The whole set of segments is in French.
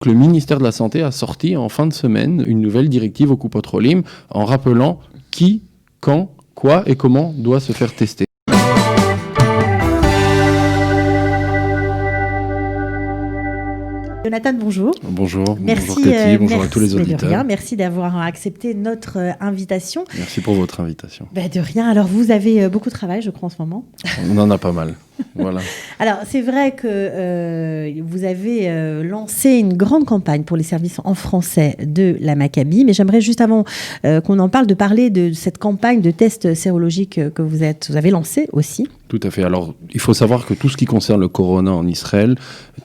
Le ministère de la Santé a sorti en fin de semaine une nouvelle directive au Coupotrolim en rappelant qui, quand, quoi et comment doit se faire tester. Jonathan, bonjour. Bonjour, merci, bonjour Cathy, bonjour à tous les auditeurs. De rien, merci d'avoir accepté notre invitation. Merci pour votre invitation. De rien, alors vous avez beaucoup de travail, je crois, en ce moment. On en a pas mal, voilà. Alors, c'est vrai que vous avez lancé une grande campagne pour les services en français de la Maccabi, mais j'aimerais juste avant qu'on en parle, de parler de cette campagne de tests sérologiques que vous avez lancée aussi. Tout à fait. Alors, il faut savoir que tout ce qui concerne le corona en Israël,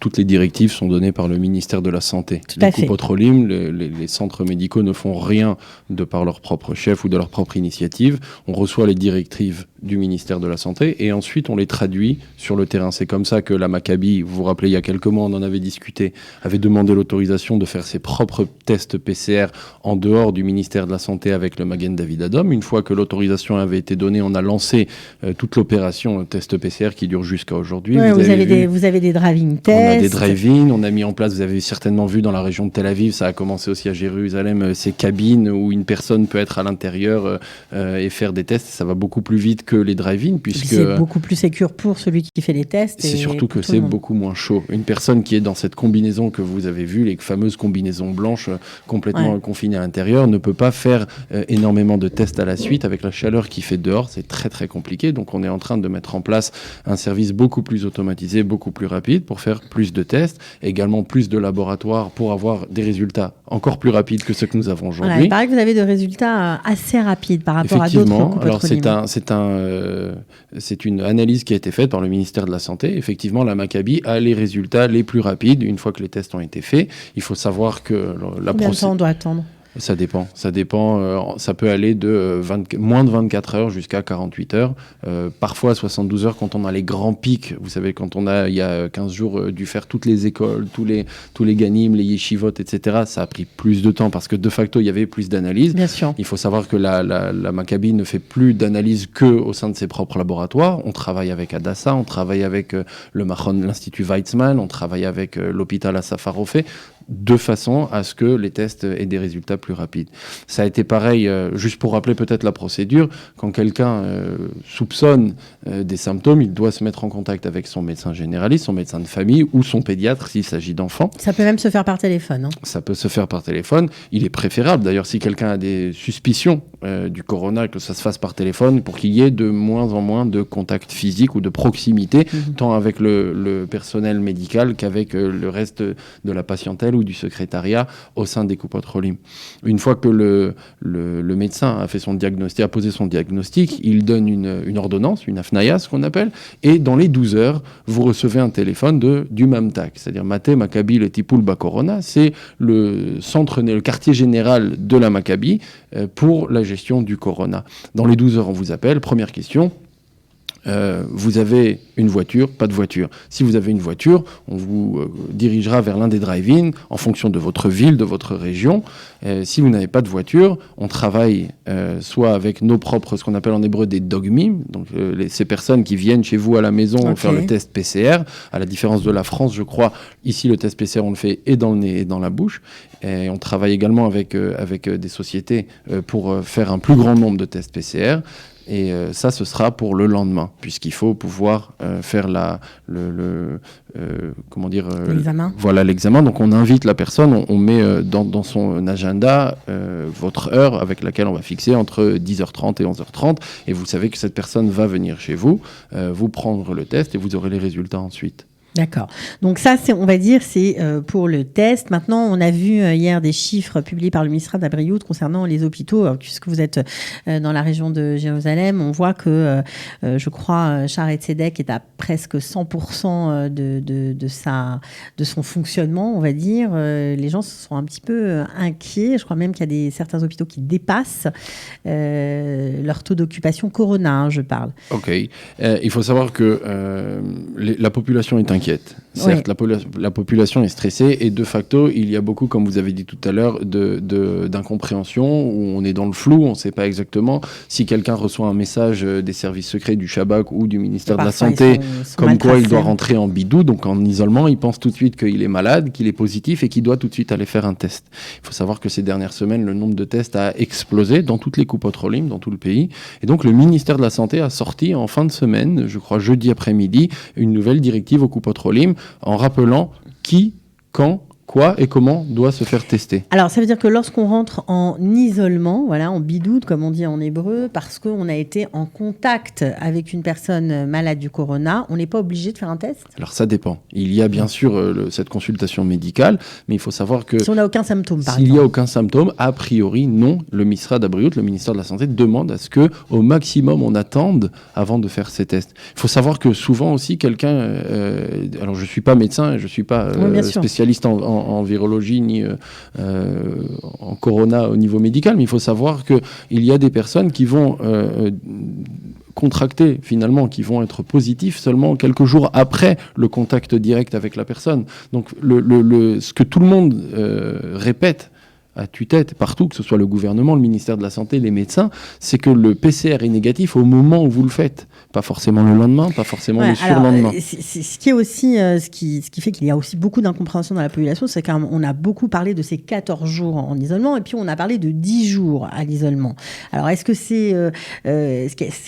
toutes les directives sont données par le ministère de la Santé. Les Coupotrolim, les centres médicaux ne font rien de par leur propre chef ou de leur propre initiative. On reçoit les directives du ministère de la Santé et ensuite on les traduit sur le terrain. C'est comme ça que la Maccabi, vous vous rappelez, il y a quelques mois, on en avait discuté, avait demandé l'autorisation de faire ses propres tests PCR en dehors du ministère de la Santé avec le Magen David Adom. Une fois que l'autorisation avait été donnée, on a lancé toute l'opération test PCR qui dure jusqu'à aujourd'hui. Ouais, vous avez des drive-in tests. On a des drive-in, on a mis en place, vous avez certainement vu dans la région de Tel Aviv, ça a commencé aussi à Jérusalem, ces cabines où une personne peut être à l'intérieur et faire des tests. Ça va beaucoup plus vite que les drive-in puisque c'est beaucoup plus sécure pour celui qui fait les tests. C'est surtout que c'est beaucoup moins chaud. Une personne qui est dans cette combinaison que vous avez vue, les fameuses combinaisons blanches complètement confinées à l'intérieur, ne peut pas faire énormément de tests à la suite avec la chaleur qui fait dehors. C'est très très compliqué. Donc on est en train de mettre en place un service beaucoup plus automatisé, beaucoup plus rapide pour faire plus de tests, également plus de laboratoires pour avoir des résultats encore plus rapides que ceux que nous avons aujourd'hui. Voilà, il paraît que vous avez des résultats assez rapides par rapport à d'autres Coupotrolim. Alors c'est une analyse qui a été faite par le ministère de la Santé. Effectivement, la Maccabi a les résultats les plus rapides une fois que les tests ont été faits. Il faut savoir que combien de temps on doit attendre ? Ça dépend. Ça peut aller de moins de 24 heures jusqu'à 48 heures. Parfois 72 heures quand on a les grands pics. Vous savez, quand il y a 15 jours, dû faire toutes les écoles, tous les ganim, les yeshivot, etc. Ça a pris plus de temps parce que de facto, il y avait plus d'analyses. Bien sûr. Il faut savoir que la Maccabi ne fait plus d'analyses qu'au sein de ses propres laboratoires. On travaille avec Hadassah, on travaille avec l'Institut Weizmann, on travaille avec l'hôpital Asaf Harofé, de façon à ce que les tests aient des résultats plus rapides. Ça a été pareil, juste pour rappeler peut-être la procédure, quand quelqu'un soupçonne des symptômes, il doit se mettre en contact avec son médecin généraliste, son médecin de famille ou son pédiatre s'il s'agit d'enfants. Ça peut même se faire par téléphone. Ça peut se faire par téléphone. Il est préférable, d'ailleurs, si quelqu'un a des suspicions du corona, que ça se fasse par téléphone pour qu'il y ait de moins en moins de contact physique ou de proximité, tant avec le personnel médical qu'avec le reste de la patientèle ou du secrétariat au sein des Coupotrolim. Une fois que le médecin a fait son diagnostic, a posé son diagnostic, il donne une ordonnance, une afnaya, ce qu'on appelle, et dans les 12 heures, vous recevez un téléphone du Mamtak, c'est-à-dire Maté Maccabi le Tipoul Bakorona, c'est le quartier général de la Maccabi pour la gestion du corona. Dans les 12 heures, on vous appelle, première question. Vous avez une voiture, pas de voiture. Si vous avez une voiture, on vous dirigera vers l'un des drive-in en fonction de votre ville, de votre région. Si vous n'avez pas de voiture, on travaille soit avec nos propres, ce qu'on appelle en hébreu des dogmim, donc ces personnes qui viennent chez vous à la maison faire le test PCR. À la différence de la France, je crois, ici le test PCR on le fait et dans le nez et dans la bouche. Et on travaille également avec des sociétés pour faire un plus grand nombre de tests PCR. Et ça, ce sera pour le lendemain, puisqu'il faut pouvoir faire l'examen. Voilà, l'examen. Donc, on invite la personne, on met dans son agenda votre heure avec laquelle on va fixer entre 10h30 et 11h30. Et vous savez que cette personne va venir chez vous, vous prendre le test et vous aurez les résultats ensuite. D'accord. Donc ça, on va dire, c'est pour le test. Maintenant, on a vu hier des chiffres publiés par le ministère de la Briout concernant les hôpitaux. Puisque vous êtes dans la région de Jérusalem, on voit que, je crois, Shaare Zedek est à presque 100% de son fonctionnement, on va dire. Les gens sont un petit peu inquiets. Je crois même qu'il y a certains hôpitaux qui dépassent leur taux d'occupation corona, je parle. Ok. Il faut savoir que la population est inquiète. s'inquiète. Certes, la population est stressée et de facto, il y a beaucoup, comme vous avez dit tout à l'heure, d'incompréhension où on est dans le flou, on ne sait pas exactement si quelqu'un reçoit un message des services secrets du Shabak ou du ministère de la Santé, comme quoi il doit rentrer en bidou, donc en isolement, il pense tout de suite qu'il est malade, qu'il est positif et qu'il doit tout de suite aller faire un test. Il faut savoir que ces dernières semaines, le nombre de tests a explosé dans toutes les coupes Otrolim, dans tout le pays. Et donc le ministère de la Santé a sorti en fin de semaine, je crois jeudi après-midi, une nouvelle directive aux coupes Otrolim en rappelant qui, quand, quoi et comment doit se faire tester. Alors, ça veut dire que lorsqu'on rentre en isolement, voilà, en bidoute, comme on dit en hébreu, parce qu'on a été en contact avec une personne malade du corona, on n'est pas obligé de faire un test ? Alors, ça dépend. Il y a bien sûr cette consultation médicale, mais il faut savoir que... Si on n'a aucun symptôme, par exemple. S'il n'y a aucun symptôme, a priori, non. Le Misrad Habriout, le ministère de la Santé, demande à ce qu'au maximum, on attende avant de faire ces tests. Il faut savoir que souvent aussi, quelqu'un... alors, je ne suis pas médecin, je ne suis pas spécialiste en virologie ni en corona au niveau médical, mais il faut savoir qu'il y a des personnes qui vont contracter finalement, qui vont être positifs seulement quelques jours après le contact direct avec la personne. Donc ce que tout le monde répète à tue-tête, partout, que ce soit le gouvernement, le ministère de la Santé, les médecins, c'est que le PCR est négatif au moment où vous le faites. Pas forcément le lendemain, pas forcément le surlendemain. Ce qui est aussi, ce qui fait qu'il y a aussi beaucoup d'incompréhension dans la population, c'est qu'on a beaucoup parlé de ces 14 jours en isolement, et puis on a parlé de 10 jours à l'isolement. Alors, est-ce que c'est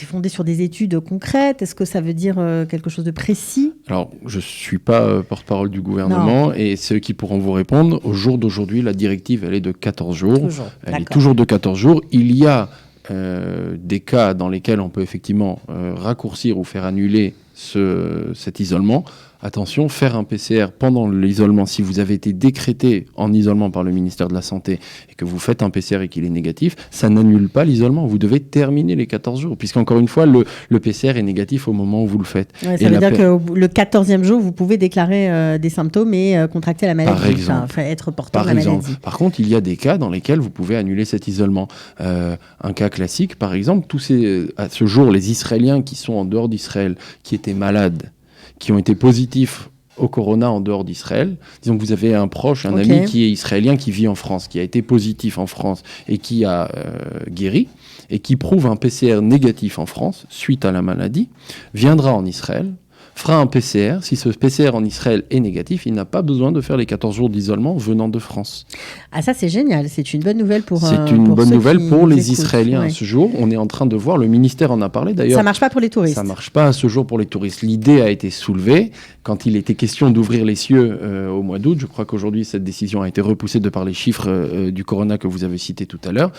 fondé sur des études concrètes ? Est-ce que ça veut dire quelque chose de précis ? Alors, je ne suis pas porte-parole du gouvernement, et ceux qui pourront vous répondre, au jour d'aujourd'hui, la directive, elle est de 14 jours. Elle est toujours de 14 jours. Il y a des cas dans lesquels on peut effectivement raccourcir ou faire annuler cet isolement. Attention, faire un PCR pendant l'isolement, si vous avez été décrété en isolement par le ministère de la Santé et que vous faites un PCR et qu'il est négatif, ça n'annule pas l'isolement. Vous devez terminer les 14 jours, puisqu'encore une fois, le PCR est négatif au moment où vous le faites. Ouais, ça veut dire que le 14e jour, vous pouvez déclarer des symptômes et contracter la maladie. Par exemple. Enfin, être porteur de la maladie. Par contre, il y a des cas dans lesquels vous pouvez annuler cet isolement. Un cas classique, par exemple, à ce jour, les Israéliens qui sont en dehors d'Israël, qui étaient malades, qui ont été positifs au corona en dehors d'Israël. Disons que vous avez un proche, un ami qui est israélien, qui vit en France, qui a été positif en France et qui a guéri, et qui prouve un PCR négatif en France suite à la maladie, viendra en Israël, fera un PCR. Si ce PCR en Israël est négatif, il n'a pas besoin de faire les 14 jours d'isolement venant de France. Ah, ça c'est génial, c'est une bonne nouvelle pour les Israéliens. À ce jour, on est en train de voir, le ministère en a parlé d'ailleurs. Ça marche pas pour les touristes. Ça marche pas à ce jour pour les touristes. L'idée a été soulevée quand il était question d'ouvrir les cieux au mois d'août. Je crois qu'aujourd'hui cette décision a été repoussée de par les chiffres du corona que vous avez cités tout à l'heure.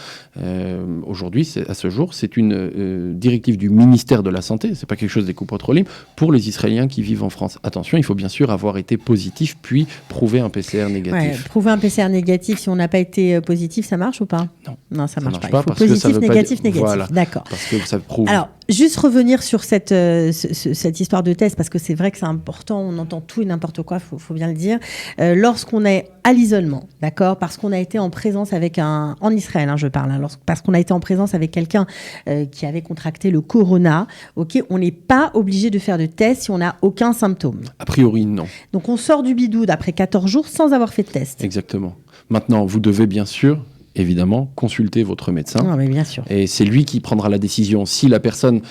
Aujourd'hui, à ce jour, c'est une directive du ministère de la Santé, c'est pas quelque chose des coupes Otrolim, pour les Israéliens qui vivent en France. Attention, il faut bien sûr avoir été positif puis prouver un PCR négatif. Ouais, prouver un PCR négatif, si on n'a pas été positif, ça marche ou pas ? Non, ça marche pas. Il faut parce positif, que ça veut négatif, pas négatif. Voilà, d'accord. Parce que ça prouve. Alors, juste revenir sur cette histoire de test, parce que c'est vrai que c'est important, on entend tout et n'importe quoi, faut bien le dire. Lorsqu'on est à l'isolement, d'accord, parce qu'on a été en présence avec en Israël, je parle, parce qu'on a été en présence avec quelqu'un qui avait contracté le corona, ok, on n'est pas obligé de faire de test si on n'a aucun symptôme. A priori, non. Donc, on sort du bidoude après 14 jours sans avoir fait de test. Exactement. Maintenant, vous devez bien sûr, évidemment, consulter votre médecin. Ah, mais bien sûr. Et c'est lui qui prendra la décision. Si la personne,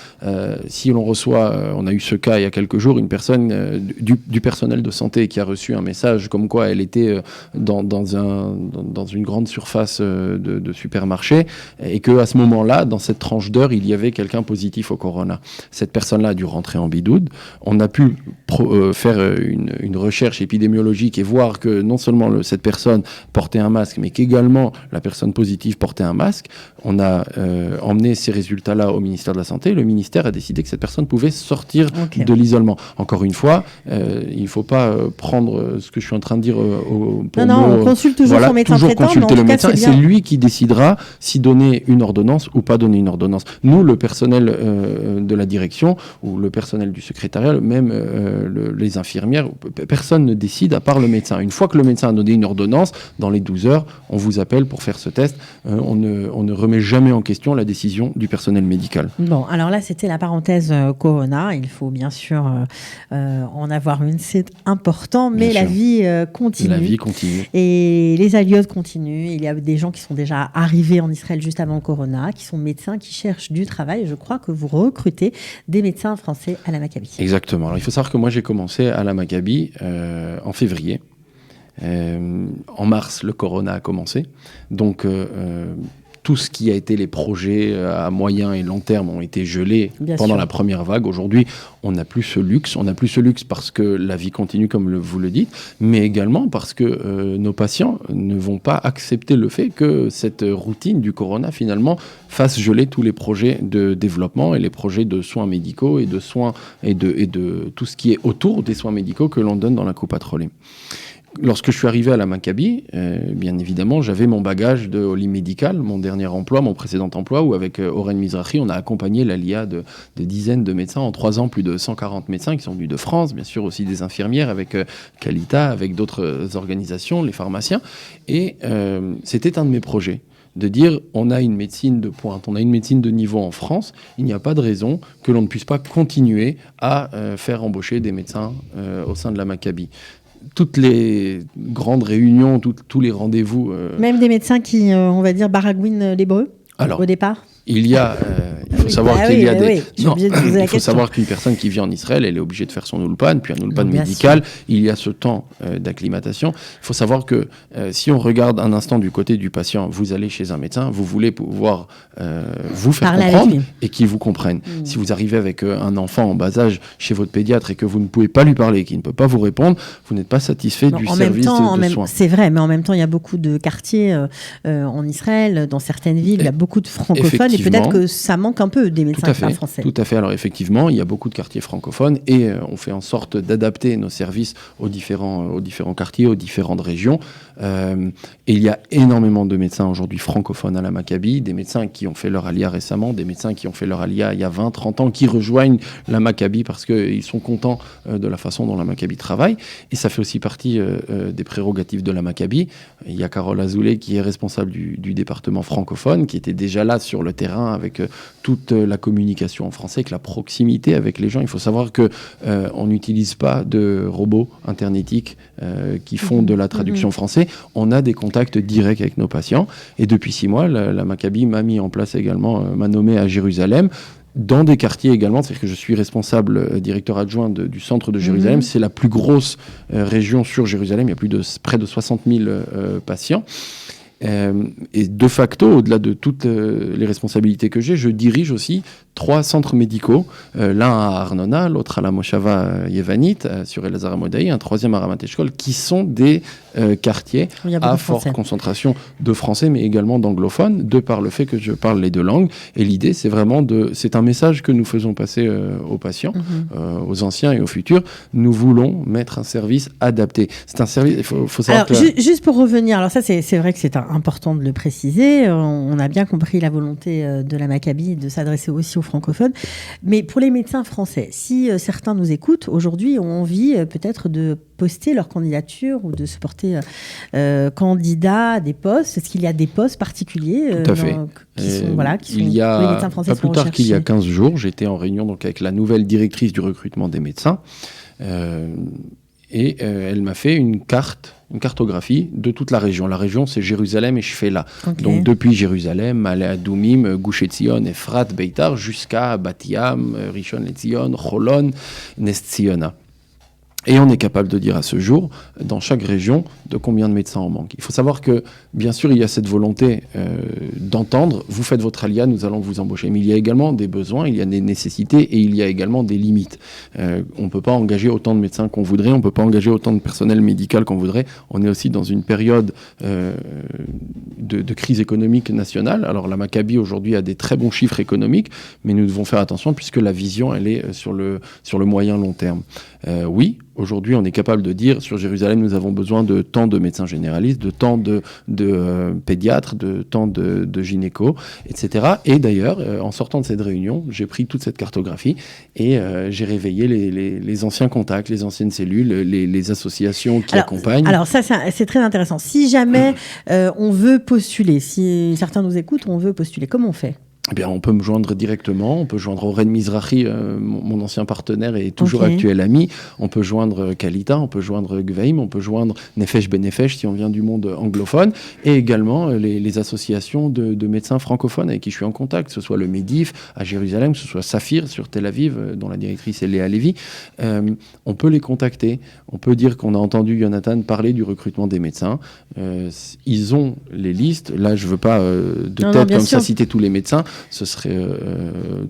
si l'on reçoit, on a eu ce cas il y a quelques jours, une personne du personnel de santé qui a reçu un message comme quoi elle était dans une grande surface de supermarché et qu'à ce moment-là, dans cette tranche d'heure, il y avait quelqu'un positif au corona. Cette personne-là a dû rentrer en bidoude. On a pu faire une recherche épidémiologique et voir que non seulement cette personne portait un masque, mais qu'également la personne positive portait un masque. On a emmené ces résultats-là au ministère de la Santé. Le ministère a décidé que cette personne pouvait sortir de l'isolement. Encore une fois, il ne faut pas prendre ce que je suis en train de dire on consulte toujours son médecin traitant. Toujours consulter le médecin. Et c'est lui qui décidera si donner une ordonnance ou pas donner une ordonnance. Nous, le personnel de la direction ou le personnel du secrétariat, même les infirmières, personne ne décide à part le médecin. Une fois que le médecin a donné une ordonnance, dans les 12 heures, on vous appelle pour faire ce ce test, on ne remet jamais en question la décision du personnel médical. Bon, alors là, c'était la parenthèse Corona. Il faut bien sûr en avoir une, c'est important, mais la vie continue. La vie continue. Et les aliotes continuent. Il y a des gens qui sont déjà arrivés en Israël juste avant le Corona, qui sont médecins, qui cherchent du travail. Je crois que vous recrutez des médecins français à la Maccabi. Exactement. Alors, il faut savoir que moi, j'ai commencé à la Maccabi en février. En mars, le Corona a commencé. Donc, tout ce qui a été les projets à moyen et long terme ont été gelés pendant la première vague. Aujourd'hui, on n'a plus ce luxe. On n'a plus ce luxe parce que la vie continue, comme vous le dites, mais également parce que nos patients ne vont pas accepter le fait que cette routine du Corona, finalement, fasse geler tous les projets de développement et les projets de soins médicaux et de soins et de tout ce qui est autour des soins médicaux que l'on donne dans la Coupat Cholim. Lorsque je suis arrivé à la Maccabi, bien évidemment, j'avais mon bagage de Oli médical, mon dernier emploi, mon précédent emploi, où avec Oren Mizrahi, on a accompagné l'ALIA de dizaines de médecins. En 3 ans, plus de 140 médecins qui sont venus de France, bien sûr aussi des infirmières avec Qualita, avec d'autres organisations, les pharmaciens. Et c'était un de mes projets. De dire, on a une médecine de pointe, on a une médecine de niveau en France, il n'y a pas de raison que l'on ne puisse pas continuer à faire embaucher des médecins au sein de la Maccabi. Toutes les grandes réunions, tous les rendez-vous... Même des médecins qui, on va dire, baragouinent l'hébreu au départ. Il faut savoir qu'il y a des... Non, il faut savoir qu'une personne qui vit en Israël, elle est obligée de faire son ulpan, puis un ulpan médical. Il y a ce temps d'acclimatation. Il faut savoir que si on regarde un instant du côté du patient, vous allez chez un médecin, vous voulez pouvoir vous faire comprendre et qu'il vous comprenne. Si vous arrivez avec un enfant en bas âge chez votre pédiatre et que vous ne pouvez pas lui parler, qu'il ne peut pas vous répondre, vous n'êtes pas satisfait du service de soins. C'est vrai, mais en même temps, il y a beaucoup de quartiers en Israël, dans certaines villes, il y a beaucoup de francophones. Et peut-être que ça manque un peu des médecins français. Tout à fait. Alors effectivement, il y a beaucoup de quartiers francophones et on fait en sorte d'adapter nos services aux différents quartiers, aux différentes régions. Et il y a énormément de médecins aujourd'hui francophones à la Maccabi, des médecins qui ont fait leur alia récemment, des médecins qui ont fait leur alia il y a 20, 30 ans, qui rejoignent la Maccabi parce qu'ils sont contents de la façon dont la Maccabi travaille. Et ça fait aussi partie des prérogatives de la Maccabi. Il y a Carole Azoulay qui est responsable du département francophone, qui était déjà là sur le terrain avec toute la communication en français, avec la proximité avec les gens. Il faut savoir que on n'utilise pas de robots internétiques qui font de la traduction français. On a des contacts directs avec nos patients. Et depuis 6 mois, la Maccabi m'a mis en place également, m'a nommé à Jérusalem, dans des quartiers également, c'est-à-dire que je suis responsable directeur adjoint du centre de Jérusalem. C'est la plus grosse région sur Jérusalem. Il y a près de 60 000 patients. Et de facto, au-delà de toutes les responsabilités que j'ai, je dirige aussi 3 centres médicaux, l'un à Arnona, l'autre à la Moshava Yevanit, sur Elazar Amodai, un 3e à Ramat Eshkol, qui sont des quartiers à forte concentration de français, mais également d'anglophones, de par le fait que je parle les 2 langues. Et l'idée, c'est vraiment c'est un message que nous faisons passer aux patients, aux anciens et aux futurs. Nous voulons mettre un service adapté. C'est un service, il faut savoir juste pour revenir, alors ça, c'est vrai que c'est important de le préciser. On a bien compris la volonté de la Maccabi de s'adresser aussi aux francophones. Mais pour les médecins français, si certains nous écoutent aujourd'hui, ont envie peut-être de poster leur candidature ou de se porter candidat à des postes, est-ce qu'il y a des postes particuliers Tout à fait. Il y a, les médecins français pas plus tard qu'il y a 15 jours, j'étais en réunion donc, avec la nouvelle directrice du recrutement des médecins. Et elle m'a fait une cartographie de toute la région. La région, c'est Jérusalem et Shfela. Okay. Donc depuis Jérusalem, Ma'ale Adumim, Gush Etzion, Efrat, Beitar, jusqu'à Bat Yam, Rishon LeZion, Cholon, Nes Tziona. Et on est capable de dire à ce jour, dans chaque région, de combien de médecins on manque. Il faut savoir que, bien sûr, il y a cette volonté d'entendre, vous faites votre alia, nous allons vous embaucher. Mais il y a également des besoins, il y a des nécessités et il y a également des limites. On ne peut pas engager autant de médecins qu'on voudrait, on ne peut pas engager autant de personnel médical qu'on voudrait. On est aussi dans une période de crise économique nationale. Alors la Maccabi, aujourd'hui, a des très bons chiffres économiques, mais nous devons faire attention puisque la vision, elle est sur le moyen long terme. Oui, Aujourd'hui, on est capable de dire, sur Jérusalem, nous avons besoin de tant de médecins généralistes, de tant de pédiatres, de tant de gynécos, etc. Et d'ailleurs, en sortant de cette réunion, j'ai pris toute cette cartographie et j'ai réveillé les anciens contacts, les anciennes cellules, les associations qui accompagnent. Alors ça, c'est très intéressant. Si jamais on veut postuler, si certains nous écoutent, on veut postuler, comment on fait ? Eh bien, on peut me joindre directement, on peut joindre Oren Mizrahi, mon ancien partenaire et toujours actuel ami, on peut joindre Kalita, on peut joindre Gveim, on peut joindre Nefesh Benefesh si on vient du monde anglophone, et également les associations de médecins francophones avec qui je suis en contact, que ce soit le Medif à Jérusalem, que ce soit Saphir sur Tel Aviv, dont la directrice est Léa Lévy. On peut les contacter, on peut dire qu'on a entendu Jonathan parler du recrutement des médecins. Ils ont les listes, là je ne veux pas comme ça citer tous les médecins, ce serait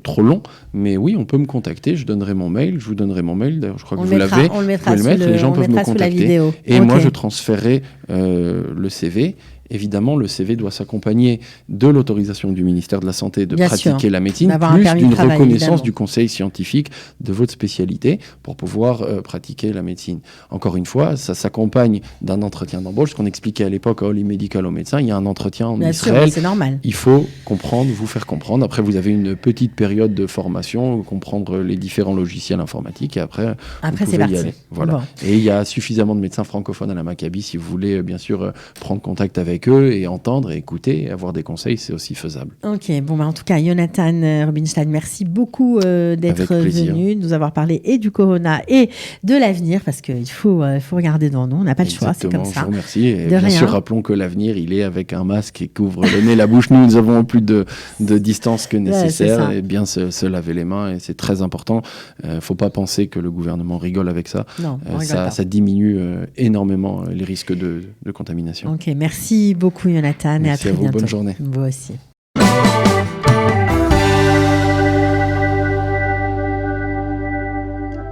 trop long, mais oui, on peut me contacter, je donnerai mon mail, je vous donnerai mon mail, d'ailleurs je crois que vous l'avez, on le mettra, les gens peuvent me contacter, et moi je transférerai le CV. Évidemment, le CV doit s'accompagner de l'autorisation du ministère de la Santé de pratiquer la médecine, plus d'une reconnaissance du conseil scientifique de votre spécialité pour pouvoir pratiquer la médecine. Encore une fois, ça s'accompagne d'un entretien d'embauche. Ce qu'on expliquait à l'époque à Holy Medical aux médecins, il y a un entretien en Israël. C'est normal. Il faut comprendre, vous faire comprendre. Après, vous avez une petite période de formation, comprendre les différents logiciels informatiques, et après vous pouvez y aller. Voilà. Bon. Et il y a suffisamment de médecins francophones à la Maccabi si vous voulez, bien sûr, prendre contact avec eux et entendre et écouter et avoir des conseils, c'est aussi faisable. Ok, bon, en tout cas, Jonathan Rubinstein, merci beaucoup d'être venu, de nous avoir parlé et du corona et de l'avenir, parce qu'il faut regarder devant nous, on n'a pas le choix, c'est comme ça. Je vous remercie. Et bien sûr, rappelons que l'avenir, il est avec un masque qui couvre le nez, la bouche. Nous avons plus de distance que nécessaire et bien se laver les mains, et c'est très important. Il ne faut pas penser que le gouvernement rigole avec ça. Non, ça diminue énormément les risques de contamination. Ok, merci beaucoup Jonathan, merci et à très bientôt. Bonne journée. Vous aussi.